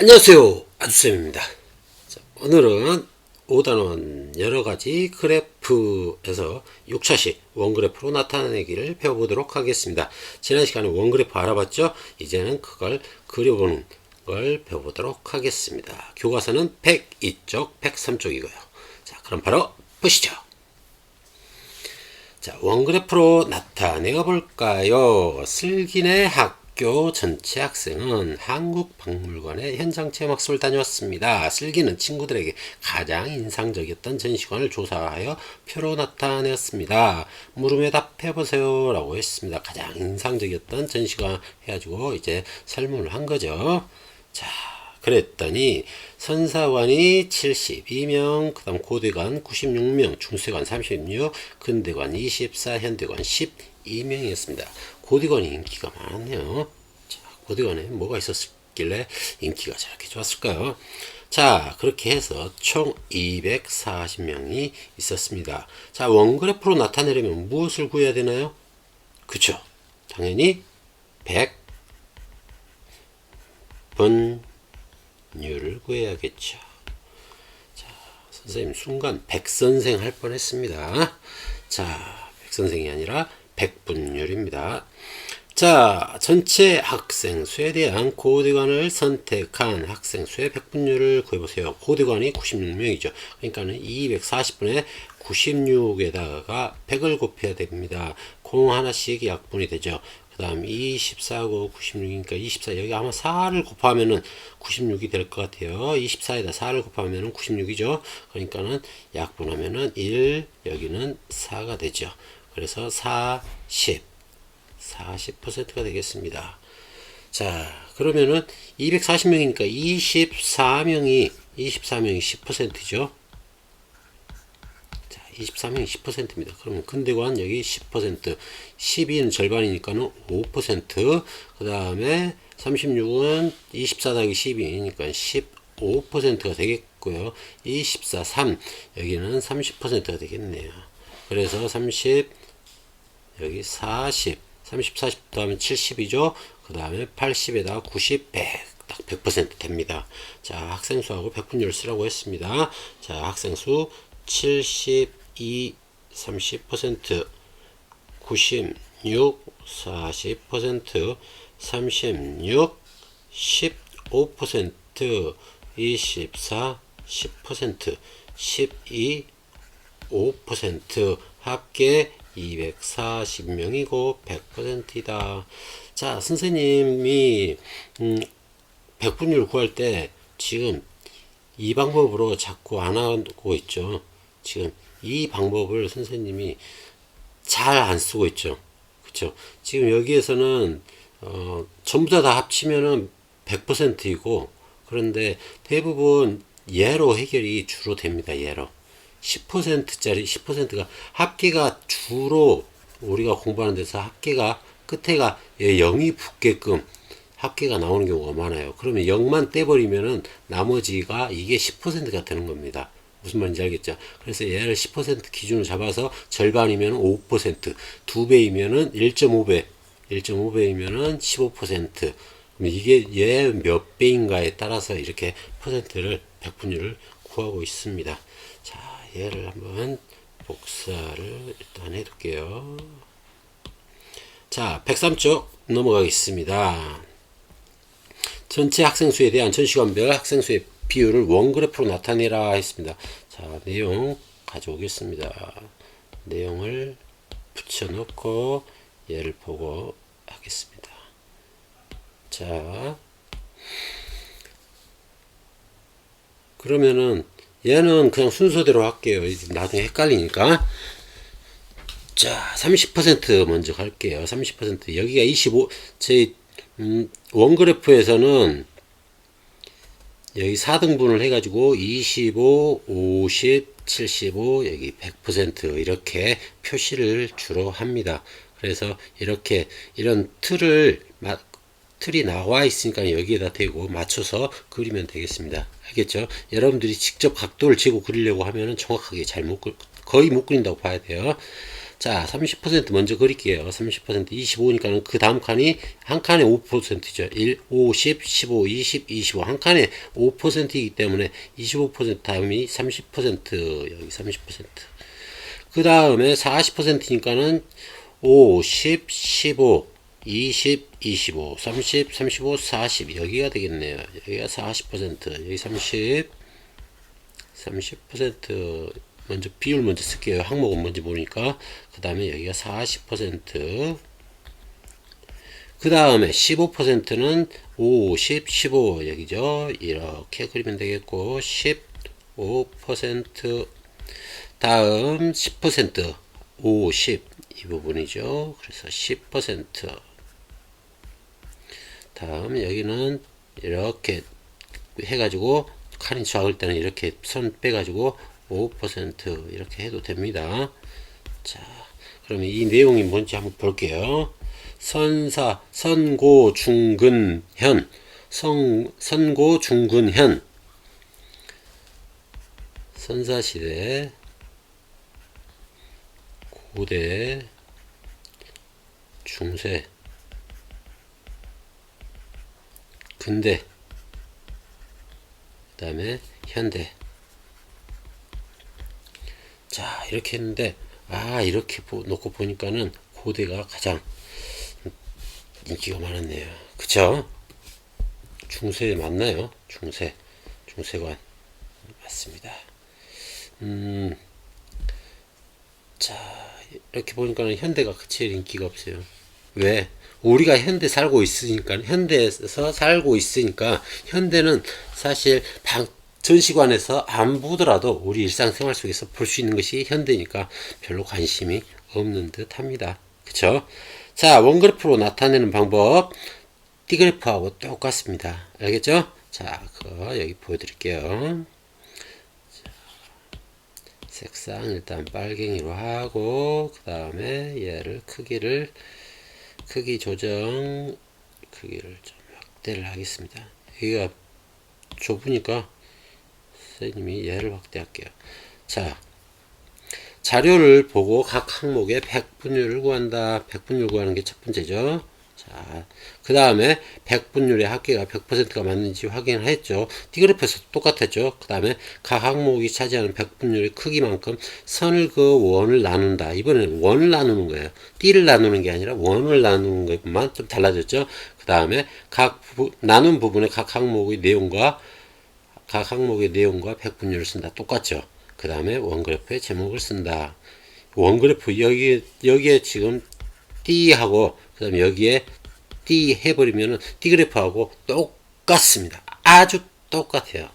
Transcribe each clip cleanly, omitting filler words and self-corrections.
안녕하세요, 아주쌤입니다. 자, 오늘은 5단원 여러가지 그래프에서 6차식 원그래프로 나타내기를 배워보도록 하겠습니다. 지난 시간에 원그래프 알아봤죠? 이제는 그걸 그려보는 걸 배워보도록 하겠습니다. 교과서는 102쪽, 103쪽이고요. 자, 그럼 바로 보시죠. 자, 원그래프로 나타내어 볼까요? 슬기네 학교 전체 학생은 한국박물관에 현장체험학습을 다녀왔습니다. 슬기는 친구들에게 가장 인상적이었던 전시관을 조사하여 표로 나타내었습니다. 물음에 답해보세요 라고 했습니다. 가장 인상적이었던 전시관 해가지고 이제 설문을 한 거죠. 자, 그랬더니 선사관이 72명, 그 다음 고대관 96명, 중세관 36, 근대관 24, 현대관 12명이었습니다. 고대관이 인기가 많았네요. 자, 고대관에 뭐가 있었길래 인기가 저렇게 좋았을까요? 자, 그렇게 해서 총 240명이 있었습니다. 자, 원그래프로 나타내려면 무엇을 구해야 되나요? 그쵸? 당연히 100분율을 구해야겠죠. 자, 선생님 순간 백선생 할 뻔했습니다. 자, 백선생이 아니라 백분율입니다. 자, 전체 학생 수에 대한 고대관을 선택한 학생 수의 백분율을 구해보세요. 고대관이 96명이죠. 그러니까는 240분에 96에다가 100을 곱해야 됩니다. 공 하나씩 약분이 되죠. 그 다음 24고 96이니까 24, 여기 아마 4를 곱하면은 96이 될 것 같아요. 24에다 4를 곱하면은 96이죠. 그러니까는 약분하면은 1, 여기는 4가 되죠. 그래서 40%가 되겠습니다. 자, 그러면은 240명이니까 24명이 10%죠. 자, 24명이 10%입니다. 그러면 근대관 여기 10%, 12는 절반이니까는 5%, 그 다음에 36은 24 더하기 12니까 15%가 되겠고요. 24, 3, 여기는 30%가 되겠네요. 그래서 30, 여기 40, 30, 40 더하면 70이죠. 그 다음에 80에다가 90, 100, 딱 100% 됩니다. 자, 학생수하고 백분율 쓰라고 했습니다. 자, 학생수 72, 30%, 96, 40%, 36, 15%, 24, 10%, 12, 5%, 합계 240명이고 100%이다. 자, 선생님이 백분율 구할 때 지금 이 방법으로 자꾸 안 하고 있죠. 지금 이 방법을 선생님이 잘 안 쓰고 있죠. 그쵸? 지금 여기에서는 전부 다 합치면은 100%이고, 그런데 대부분 예로 해결이 주로 됩니다. 예로 10%짜리 10%가 합계가 주로 우리가 공부하는 데서 합계가 끝에가 0이 붙게끔 합계가 나오는 경우가 많아요. 그러면 0만 떼버리면은 나머지가 이게 10%가 되는 겁니다. 무슨 말인지 알겠죠? 그래서 얘를 10% 기준으로 잡아서 절반이면 5%, 2배이면은 1.5배, 1.5배이면은 15%. 그럼 이게 얘 몇 배인가에 따라서 이렇게 퍼센트를 백분율을 구하고 있습니다. 자, 얘를 한번 복사를 일단 해둘게요. 자, 103쪽 넘어가겠습니다. 전체 학생수에 대한 전시관별 학생수의 비율을 원그래프로 나타내라 했습니다. 자, 내용 가져오겠습니다. 내용을 붙여놓고 얘를 보고 하겠습니다. 자, 그러면은 얘는 그냥 순서대로 할게요. 나중에 헷갈리니까. 자, 30% 먼저 갈게요. 30%. 여기가 25, 저희, 원그래프에서는 여기 4등분을 해가지고 25, 50, 75, 여기 100% 이렇게 표시를 주로 합니다. 그래서 이렇게 이런 틀이 나와 있으니까 여기에다 대고 맞춰서 그리면 되겠습니다. 알겠죠? 여러분들이 직접 각도를 재고 그리려고 하면은 정확하게 거의 못 그린다고 봐야 돼요. 자, 30% 먼저 그릴게요. 30% 25니까는 그 다음 칸이 한 칸에 5%죠. 1, 5, 10, 15, 20, 25. 한 칸에 5%이기 때문에 25% 다음이 30%, 여기 30%. 그 다음에 40%니까는 5, 10, 15, 20, 25, 30, 35, 40. 여기가 되겠네요. 여기가 40%, 여기 30, 30% 먼저 비율 먼저 쓸게요. 항목은 뭔지 모르니까. 그 다음에 여기가 40%. 그 다음에 15%는 50, 15 여기죠. 이렇게 그리면 되겠고 15% 다음 10% 50 이 부분이죠. 그래서 10% 다음 여기는 이렇게 해가지고 칸이 작을 때는 이렇게 선 빼가지고 5% 이렇게 해도 됩니다. 자, 그러면 이 내용이 뭔지 한번 볼게요. 선사, 선고, 중근, 현. 선고, 중근, 현. 선사시대, 고대, 중세, 근대, 그 다음에 현대. 자, 이렇게 했는데, 이렇게 놓고 보니까는 고대가 가장 인기가 많았네요. 그쵸? 중세 맞나요? 중세관. 맞습니다. 자, 이렇게 보니까는 현대가 제일 인기가 없어요. 왜? 우리가 현대 살고 있으니까, 현대에서 살고 있으니까, 현대는 사실 전시관에서 안 보더라도 우리 일상생활 속에서 볼 수 있는 것이 현대니까 별로 관심이 없는 듯 합니다. 그쵸? 자, 원그래프로 나타내는 방법, D그래프하고 똑같습니다. 알겠죠? 자, 그거 여기 보여드릴게요. 자, 색상 일단 빨갱이로 하고, 그 다음에 얘를 크기 조정, 크기를 좀 확대를 하겠습니다. 여기가 좁으니까 선생님이 얘를 확대할게요. 자, 자료를 보고 각 항목의 백분율을 구한다. 백분율 구하는 게 첫 번째죠. 자, 그 다음에 백분율의 합계가 100%가 맞는지 확인을 했죠. D그래프에서 똑같았죠. 그 다음에 각 항목이 차지하는 백분율의 크기만큼 선을 그 원을 나눈다. 이번에는 원을 나누는 거예요. D를 나누는 게 아니라 원을 나누는 것만 좀 달라졌죠. 그 다음에 나눈 부분의 각 항목의 내용과 백분율을 쓴다. 똑같죠. 그 다음에 원그래프의 제목을 쓴다. 원그래프 여기에 지금 D하고 그 다음에 여기에 D 해버리면은 D그래프하고 똑같습니다. 아주 똑같아요.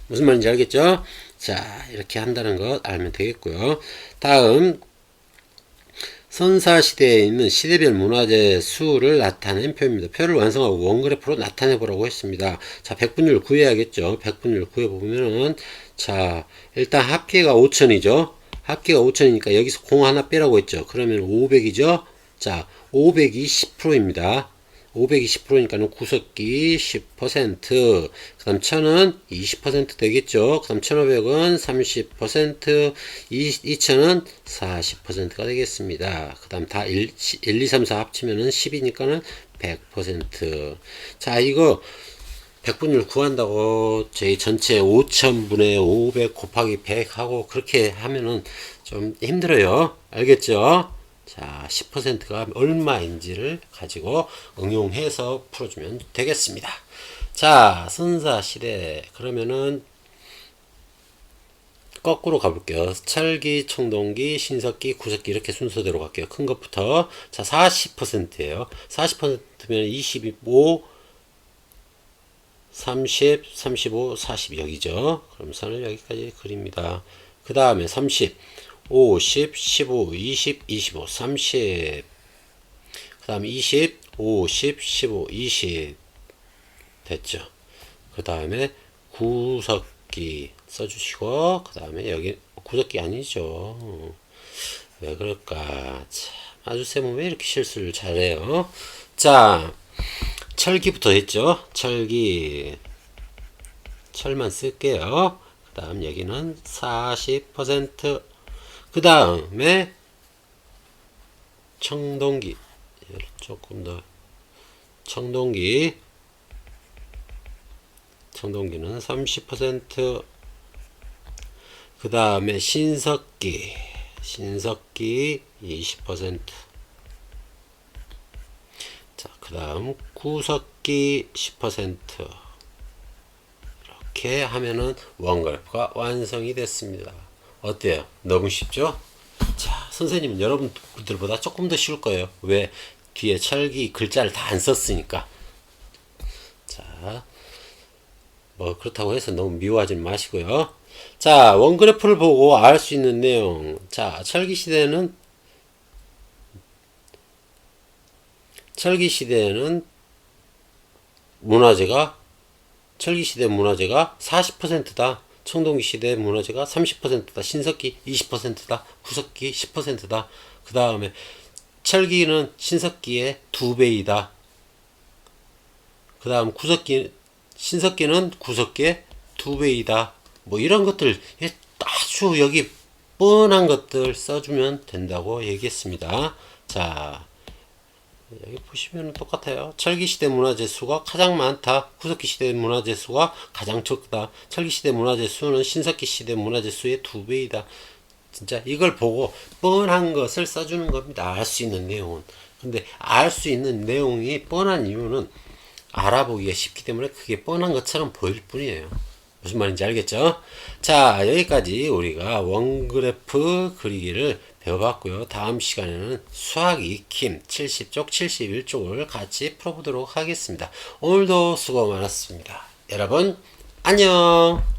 무슨 말인지 알겠죠? 자, 이렇게 한다는 것 알면 되겠고요. 다음 선사시대에 있는 시대별 문화재 수를 나타낸 표입니다. 표를 완성하고 원그래프로 나타내 보라고 했습니다. 자, 백분율 구해야겠죠. 백분율 구해보면은, 자, 일단 합계가 5000이죠. 합계가 5000이니까 여기서 0 하나 빼라고 했죠. 그러면 500이죠. 자, 500이 10%입니다. 500이 10%니까는 구석기 10%, 그 다음 1000은 20% 되겠죠. 그 다음 1500은 30%, 2000은 40%가 되겠습니다. 그 다음 다 1, 2, 3, 4 합치면은 10이니까는 100%. 자, 이거 백분율 구한다고 저희 전체 5000분의 500 곱하기 100 하고 그렇게 하면은 좀 힘들어요. 알겠죠? 자, 10%가 얼마인지를 가지고 응용해서 풀어주면 되겠습니다. 자, 선사시대. 그러면은 거꾸로 가볼게요. 찰기, 청동기, 신석기, 구석기 이렇게 순서대로 갈게요. 큰 것부터. 자, 40%예요. 40%면 25, 30, 35, 40 여기죠. 그럼 선을 여기까지 그립니다. 그 다음에 30, 50, 15, 20, 25, 30. 그 다음에 20, 50, 15, 20 됐죠. 그 다음에 구석기 써주시고, 그 다음에 여기 구석기 아니죠. 왜 그럴까? 참, 아주쌤은 왜 이렇게 실수를 잘해요? 자, 철기부터 했죠. 철만 쓸게요. 그 다음 여기는 40%. 그 다음에 청동기 조금 더 청동기는 30%. 그 다음에 신석기 20%. 자, 그 다음 구석기 10%. 이렇게 하면은 원그래프가 완성이 됐습니다. 어때요? 너무 쉽죠? 자, 선생님은 여러분들보다 조금 더 쉬울 거예요. 왜? 뒤에 철기 글자를 다 안 썼으니까. 자, 뭐 그렇다고 해서 너무 미워하지 마시고요. 자, 원그래프를 보고 알 수 있는 내용. 자, 철기 시대는 철기 시대 문화재가 40%다. 청동기 시대 문화재가 30%다. 신석기 20%다. 구석기 10%다. 그 다음에 철기는 신석기의 2배이다. 그 다음 신석기는 구석기의 2배이다. 뭐 이런 것들 아주 여기 뻔한 것들 써주면 된다고 얘기했습니다. 자, 여기 보시면 똑같아요. 철기시대 문화재 수가 가장 많다. 구석기 시대 문화재 수가 가장 적다. 철기시대 문화재 수는 신석기 시대 문화재 수의 2배이다. 진짜 이걸 보고 뻔한 것을 써주는 겁니다. 알 수 있는 내용은. 근데 알 수 있는 내용이 뻔한 이유는 알아보기가 쉽기 때문에 그게 뻔한 것처럼 보일 뿐이에요. 무슨 말인지 알겠죠? 자, 여기까지 우리가 원그래프 그리기를 배워봤고요. 다음 시간에는 수학 익힘 70쪽, 71쪽을 같이 풀어보도록 하겠습니다. 오늘도 수고 많았습니다. 여러분, 안녕!